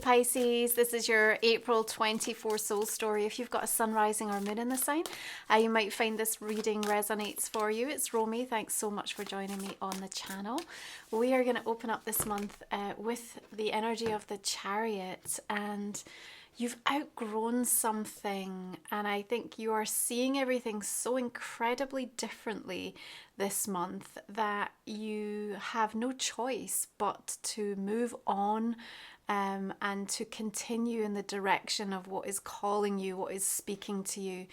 Pisces. This is your April 24 soul story. If you've got a sun, rising or moon in the sign, you might find this reading resonates for you. It's Romy. Thanks so much for joining me on the channel. We are going to open up this month with the energy of the Chariot, and you've outgrown something, and I think you are seeing everything so incredibly differently this month that you have no choice but to move on and to continue in the direction of what is calling you, what is speaking to you.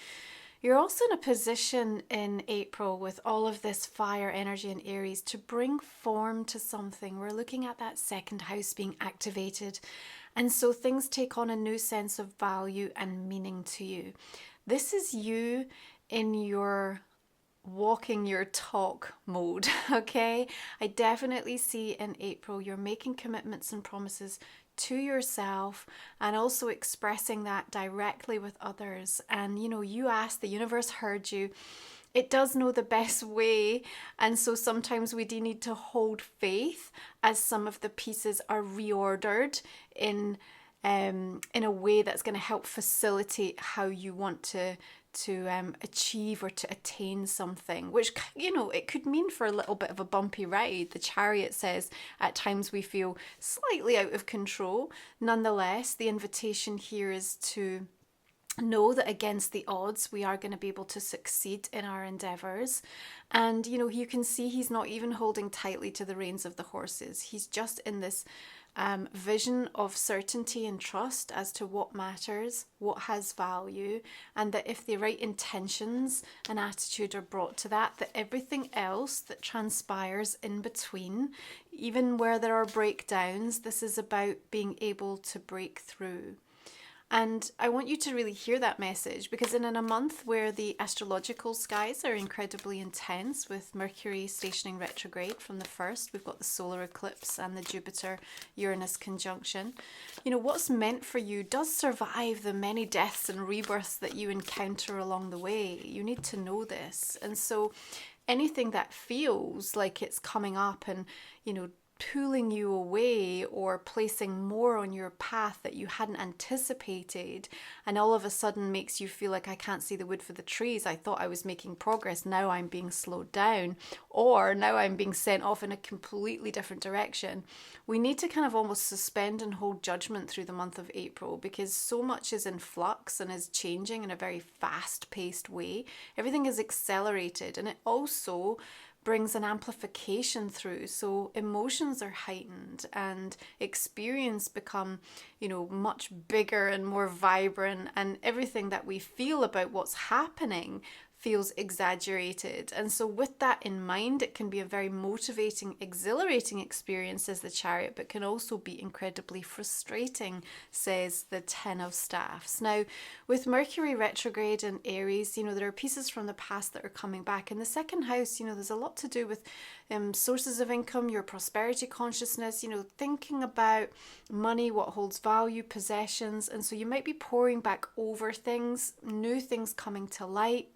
You're also in a position in April with all of this fire energy in Aries to bring form to something. We're looking at that second house being activated. And so things take on a new sense of value and meaning to you. This is you in your walking your talk mode, okay? I definitely see in April you're making commitments and promises to yourself and also expressing that directly with others. And you know, you asked, the universe heard you. It does know the best way, and so sometimes we do need to hold faith as some of the pieces are reordered in a way that's going to help facilitate how you want to achieve or to attain something, which, you know, it could mean for a little bit of a bumpy ride. The Chariot says at times we feel slightly out of control. Nonetheless, the invitation here is to know that against the odds we are going to be able to succeed in our endeavors. And you know, you can see he's not even holding tightly to the reins of the horses. He's just in this vision of certainty and trust as to what matters, what has value, and that if the right intentions and attitude are brought to that, that everything else that transpires in between, even where there are breakdowns, this is about being able to break through. And I want you to really hear that message, because in a month where the astrological skies are incredibly intense with Mercury stationing retrograde from the 1st, we've got the solar eclipse and the Jupiter-Uranus conjunction. You know, what's meant for you does survive the many deaths and rebirths that you encounter along the way. You need to know this. And so anything that feels like it's coming up and, you know, pulling you away or placing more on your path that you hadn't anticipated, and all of a sudden makes you feel like, I can't see the wood for the trees. I thought I was making progress. Now I'm being slowed down, or now I'm being sent off in a completely different direction. We need to kind of almost suspend and hold judgment through the month of April, because so much is in flux and is changing in a very fast-paced way. Everything is accelerated, and it also brings an amplification through. So emotions are heightened and experience become, you know, much bigger and more vibrant, and everything that we feel about what's happening feels exaggerated. And so with that in mind, it can be a very motivating, exhilarating experience as the Chariot, but can also be incredibly frustrating, says the Ten of Staffs. Now, with Mercury retrograde in Aries, you know, there are pieces from the past that are coming back. In the second house, you know, there's a lot to do with sources of income, your prosperity consciousness, you know, thinking about money, what holds value, possessions. And so you might be pouring back over things, new things coming to light,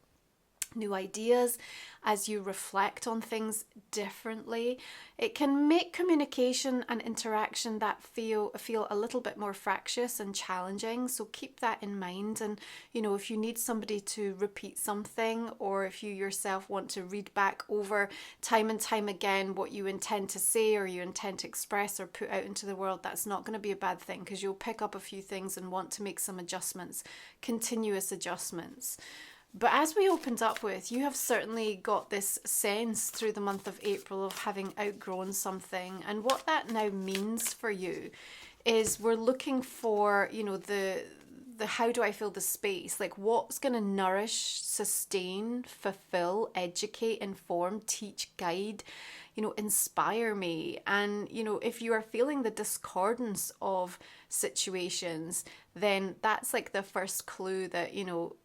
new ideas as you reflect on things differently. It can make communication and interaction that feel a little bit more fractious and challenging, so keep that in mind. And you know, if you need somebody to repeat something, or if you yourself want to read back over time and time again what you intend to say or you intend to express or put out into the world, that's not going to be a bad thing, because you'll pick up a few things and want to make some adjustments, continuous adjustments. But as we opened up with, you have certainly got this sense through the month of April of having outgrown something. And what that now means for you is we're looking for, you know, the how do I fill the space? Like, what's going to nourish, sustain, fulfill, educate, inform, teach, guide, you know, inspire me. And, you know, if you are feeling the discordance of situations, then that's like the first clue that, you know,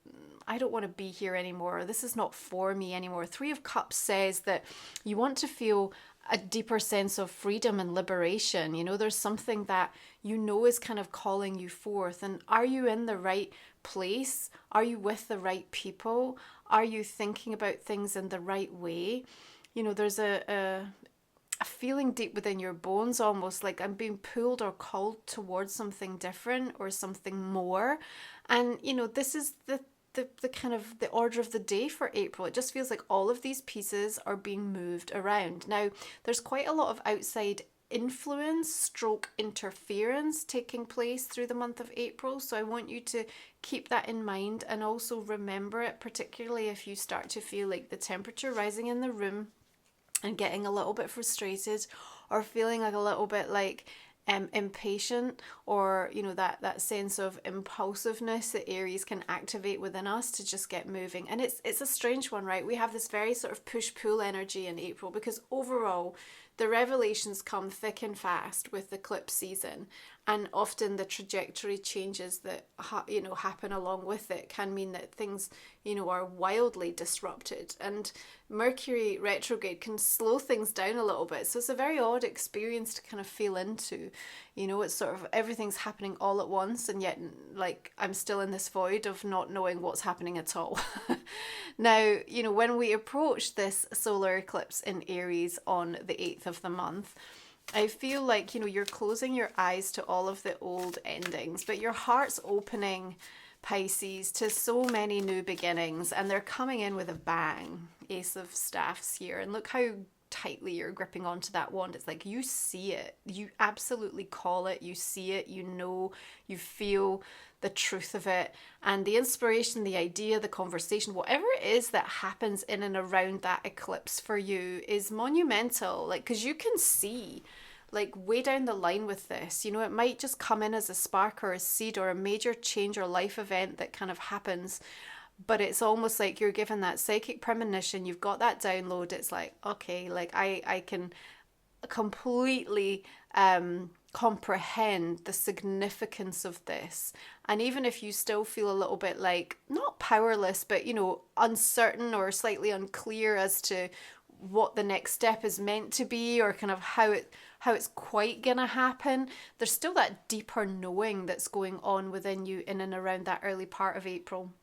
I don't want to be here anymore. This is not for me anymore. Three of Cups says that you want to feel a deeper sense of freedom and liberation. You know, there's something that you know is kind of calling you forth. And are you in the right place? Are you with the right people? Are you thinking about things in the right way? You know, there's a a feeling deep within your bones, almost like I'm being pulled or called towards something different or something more. And this is the kind of the order of the day for April. It just feels like all of these pieces are being moved around. Now, there's quite a lot of outside influence stroke interference taking place through the month of April, so I want you to keep that in mind and also remember it, particularly if you start to feel like the temperature rising in the room and getting a little bit frustrated or feeling like a little bit like impatient, or that sense of impulsiveness that Aries can activate within us to just get moving. And it's a strange one, right? We have this very sort of push-pull energy in April because overall the revelations come thick and fast with the eclipse season, and often the trajectory changes that happen along with it can mean that things are wildly disrupted, and Mercury retrograde can slow things down a little bit. So it's a very odd experience to kind of feel into. It's sort of everything's happening all at once, and yet like I'm still in this void of not knowing what's happening at all. Now, when we approach this solar eclipse in Aries on the 8th of the month, I feel like, you're closing your eyes to all of the old endings, but your heart's opening, Pisces, to so many new beginnings, and they're coming in with a bang. Ace of Staffs here, and look how tightly you're gripping onto that wand. It's like you see it, you absolutely call it, you see it, you feel the truth of it, and the inspiration, the idea, the conversation, whatever it is that happens in and around that eclipse for you is monumental, like, because you can see like way down the line with this, it might just come in as a spark or a seed or a major change or life event that kind of happens, but it's almost like you're given that psychic premonition, you've got that download. It's like, okay, like I can completely comprehend the significance of this. And even if you still feel a little bit like not powerless, but uncertain or slightly unclear as to what the next step is meant to be, or kind of how it's quite gonna happen, there's still that deeper knowing that's going on within you in and around that early part of April.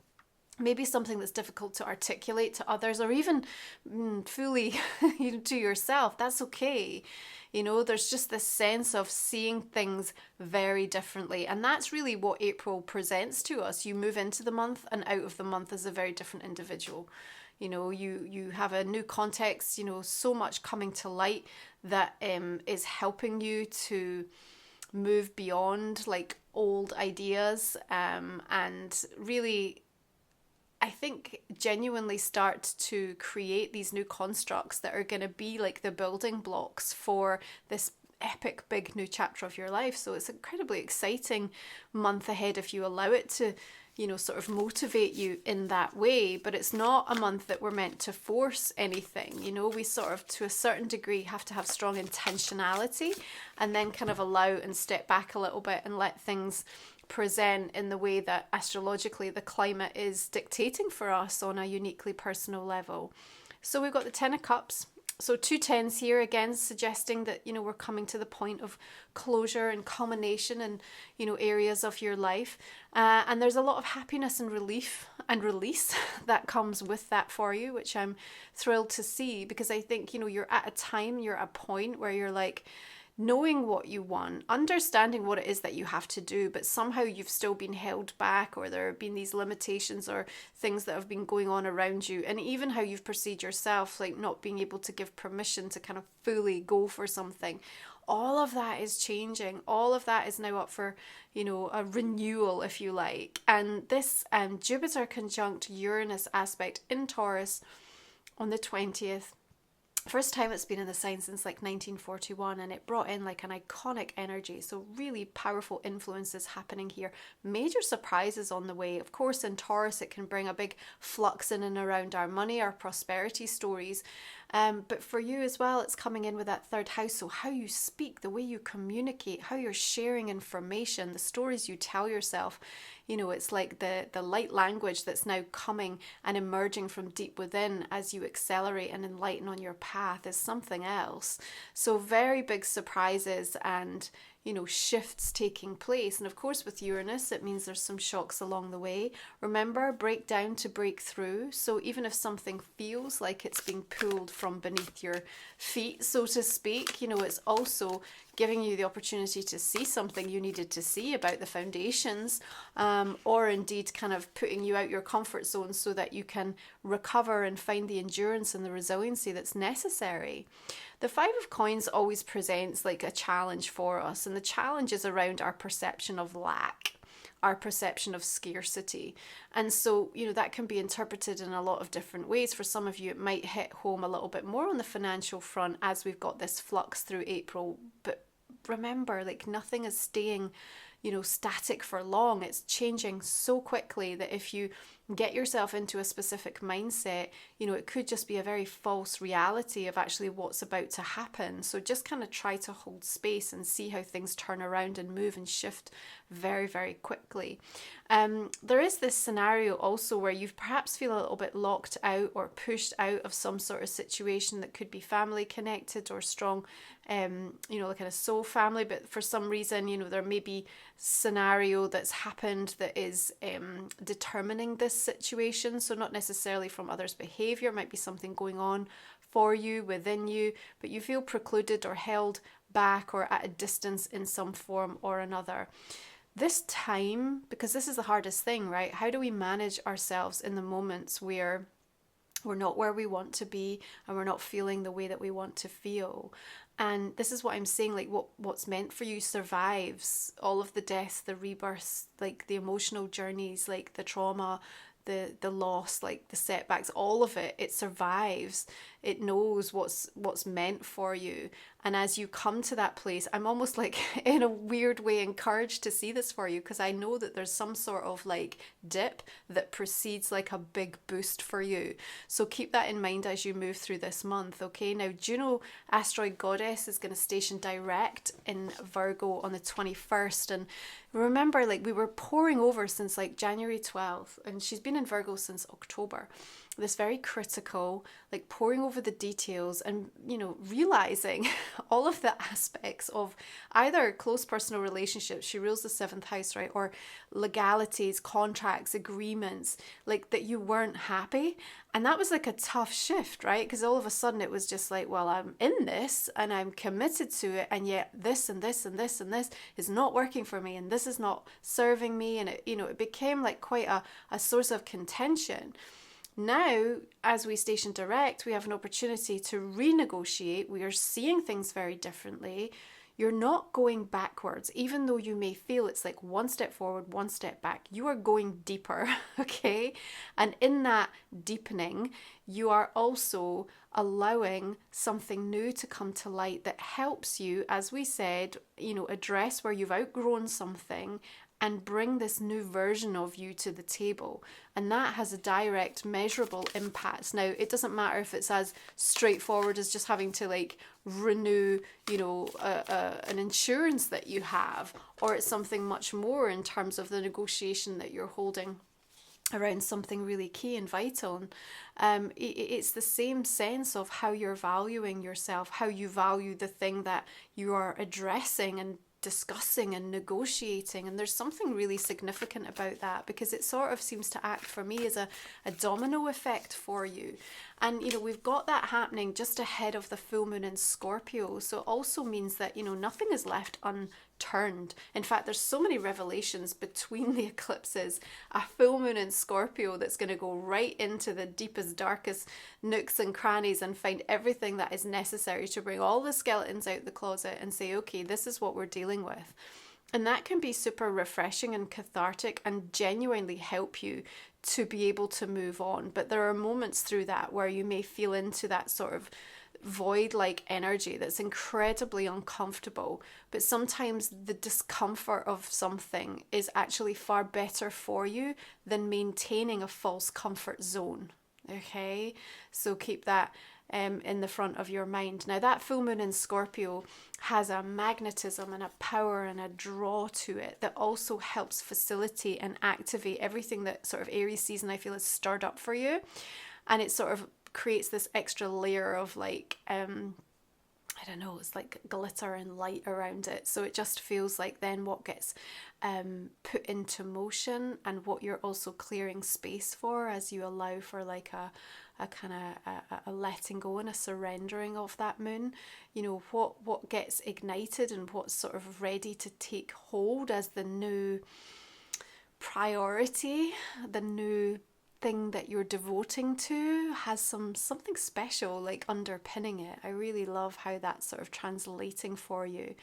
Maybe something that's difficult to articulate to others, or even fully to yourself. That's okay. There's just this sense of seeing things very differently. And that's really what April presents to us. You move into the month and out of the month as a very different individual. You have a new context, so much coming to light that is helping you to move beyond like old ideas, and really, I think, genuinely start to create these new constructs that are going to be like the building blocks for this epic big new chapter of your life. So it's an incredibly exciting month ahead if you allow it to, sort of motivate you in that way. But it's not a month that we're meant to force anything. We sort of, to a certain degree, have to have strong intentionality and then kind of allow and step back a little bit and let things present in the way that astrologically the climate is dictating for us on a uniquely personal level. So we've got the 10 of Cups. So 2 10s here, again, suggesting that, we're coming to the point of closure and culmination in, areas of your life. And there's a lot of happiness and relief and release that comes with that for you, which I'm thrilled to see, because I think, you're at a point where you're like, knowing what you want, understanding what it is that you have to do, but somehow you've still been held back, or there have been these limitations or things that have been going on around you, and even how you've perceived yourself, like not being able to give permission to kind of fully go for something. All of that is changing. All of that is now up for, a renewal, if you like. And this Jupiter conjunct Uranus aspect in Taurus on the 20th, first time it's been in the sign since like 1941, and it brought in like an iconic energy. So really powerful influences happening here. Major surprises on the way. Of course, in Taurus, it can bring a big flux in and around our money, our prosperity stories. But for you as well, it's coming in with that third house. So how you speak, the way you communicate, how you're sharing information, the stories you tell yourself. It's like the light language that's now coming and emerging from deep within as you accelerate and enlighten on your path is something else. So very big surprises and, shifts taking place. And of course, with Uranus, it means there's some shocks along the way. Remember, break down to break through. So even if something feels like it's being pulled from beneath your feet, so to speak, it's also giving you the opportunity to see something you needed to see about the foundations, or indeed kind of putting you out your comfort zone so that you can recover and find the endurance and the resiliency that's necessary. The Five of Coins always presents like a challenge for us, and the challenge is around our perception of lack, our perception of scarcity. And so, that can be interpreted in a lot of different ways. For some of you, it might hit home a little bit more on the financial front as we've got this flux through April. But remember, like, nothing is staying, static for long. It's changing so quickly that if you get yourself into a specific mindset, it could just be a very false reality of actually what's about to happen. So just kind of try to hold space and see how things turn around and move and shift very, very quickly. There is this scenario also where you perhaps feel a little bit locked out or pushed out of some sort of situation that could be family connected or strong, like in a soul family, but for some reason, there may be scenario that's happened that is determining this situation. So not necessarily from others' behavior, might be something going on for you, within you, but you feel precluded or held back or at a distance in some form or another. This time, because this is the hardest thing, right? How do we manage ourselves in the moments where we're not where we want to be and we're not feeling the way that we want to feel? And this is what I'm saying, like what's meant for you survives all of the deaths, the rebirths, like the emotional journeys, like the trauma, the loss, like the setbacks, all of it. It survives. It knows what's meant for you. And as you come to that place, I'm almost like in a weird way encouraged to see this for you, because I know that there's some sort of like dip that precedes like a big boost for you. So keep that in mind as you move through this month, okay? Now, Juno, asteroid goddess, is going to station direct in Virgo on the 21st. And remember, like, we were pouring over since like January 12th, and she's been in Virgo since October. This very critical, like pouring over the details and, realizing all of the aspects of either close personal relationships, she rules the 7th house, right? Or legalities, contracts, agreements, like that you weren't happy. And that was like a tough shift, right? Because all of a sudden it was just like, well, I'm in this and I'm committed to it. And yet this and this and this and this is not working for me. And this is not serving me. And it became like quite a source of contention. Now, as we station direct, we have an opportunity to renegotiate. We are seeing things very differently. You're not going backwards, even though you may feel it's like one step forward, one step back. You are going deeper, okay? And in that deepening, you are also allowing something new to come to light that helps you, as we said, address where you've outgrown something and bring this new version of you to the table. And that has a direct, measurable impact. Now, it doesn't matter if it's as straightforward as just having to like renew, an insurance that you have, or it's something much more in terms of the negotiation that you're holding around something really key and vital. It's the same sense of how you're valuing yourself, how you value the thing that you are addressing and discussing and negotiating. And there's something really significant about that, because it sort of seems to act for me as a domino effect for you. And we've got that happening just ahead of the full moon in Scorpio, so it also means that nothing is left unturned. In fact, there's so many revelations between the eclipses. A full moon in Scorpio that's going to go right into the deepest, darkest nooks and crannies and find everything that is necessary to bring all the skeletons out the closet and say, okay, this is what we're dealing with. And that can be super refreshing and cathartic and genuinely help you to be able to move on. But there are moments through that where you may feel into that sort of void-like energy that's incredibly uncomfortable. But sometimes the discomfort of something is actually far better for you than maintaining a false comfort zone. Okay, so keep that in the front of your mind. Now, that full moon in Scorpio has a magnetism and a power and a draw to it that also helps facilitate and activate everything that sort of Aries season I feel is stirred up for you. And it sort of creates this extra layer of like I don't know, it's like glitter and light around it. So it just feels like then what gets put into motion, and what you're also clearing space for as you allow for like a kind of a letting go and a surrendering of that moon. You know, what gets ignited and what's sort of ready to take hold as the new priority, the new thing that you're devoting to, has something special like underpinning it. I really love how that's sort of translating for you.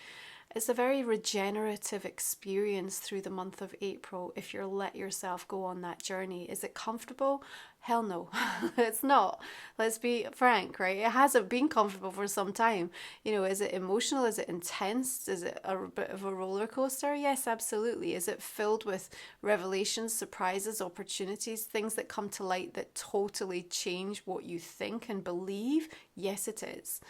It's a very regenerative experience through the month of April if you let yourself go on that journey. Is it comfortable? Hell no, it's not. Let's be frank, right? It hasn't been comfortable for some time. You know, is it emotional? Is it intense? Is it a bit of a roller coaster? Yes, absolutely. Is it filled with revelations, surprises, opportunities, things that come to light that totally change what you think and believe? Yes, it is.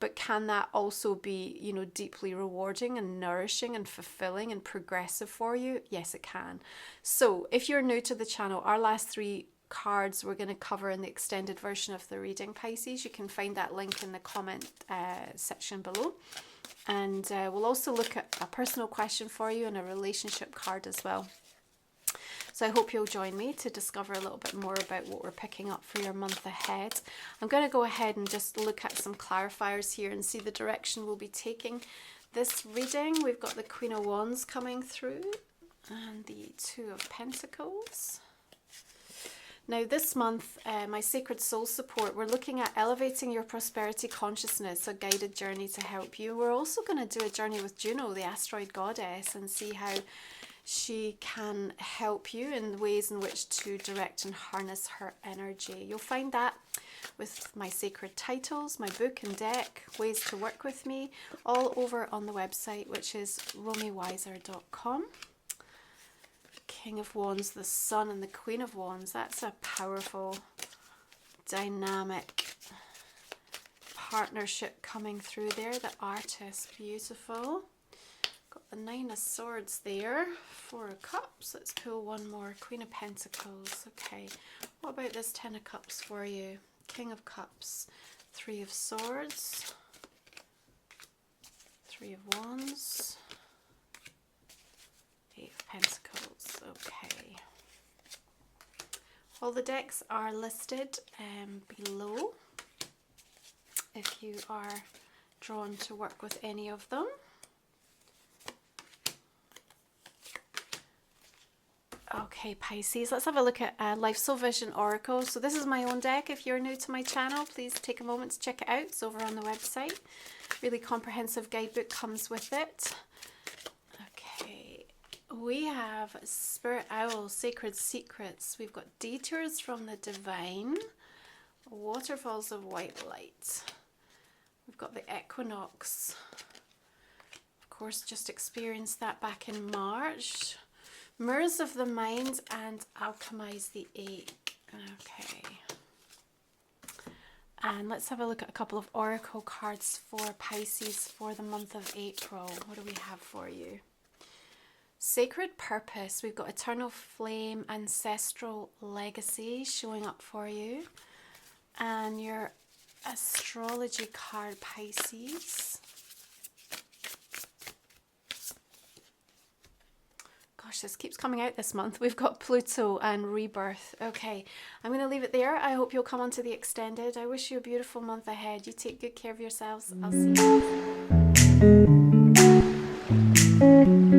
But can that also be, you know, deeply rewarding and nourishing and fulfilling and progressive for you? Yes, it can. So if you're new to the channel, our last 3 cards we're going to cover in the extended version of the reading, Pisces. You can find that link in the comment section below. And we'll also look at a personal question for you and a relationship card as well. So I hope you'll join me to discover a little bit more about what we're picking up for your month ahead. I'm going to go ahead and just look at some clarifiers here and see the direction we'll be taking this reading. We've got the Queen of Wands coming through and the Two of Pentacles. Now this month, my Sacred Soul Support, we're looking at elevating your prosperity consciousness, a guided journey to help you. We're also going to do a journey with Juno, the asteroid goddess, and see how she can help you in ways in which to direct and harness her energy. You'll find that with my sacred titles, my book and deck, ways to work with me, all over on the website, which is romywiser.com. King of Wands, the Sun, and the Queen of Wands. That's a powerful, dynamic partnership coming through there. The Artist, beautiful. Got the Nine of Swords there, 4 of Cups. Let's pull one more. Queen of Pentacles. Okay, what about this 10 of Cups for you? King of Cups, 3 of Swords, 3 of Wands, 8 of Pentacles. Okay. All the decks are listed below if you are drawn to work with any of them. Okay, Pisces, let's have a look at Life Soul Vision Oracle. So this is my own deck. If you're new to my channel, please take a moment to check it out. It's over on the website. Really comprehensive guidebook comes with it. Okay, we have Spirit Owl, Sacred Secrets. We've got Detours from the Divine, Waterfalls of White Light. We've got the Equinox. Of course, just experienced that back in March. Mirrors of the Mind and Alchemize the Ache. Okay. And let's have a look at a couple of oracle cards for Pisces for the month of April. What do we have for you? Sacred Purpose. We've got Eternal Flame, Ancestral Legacy showing up for you. And your Astrology card, Pisces. Gosh, this keeps coming out this month. We've got Pluto and Rebirth. Okay, I'm going to leave it there. I hope you'll come on to the extended. I wish you a beautiful month ahead. You take good care of yourselves. I'll see you.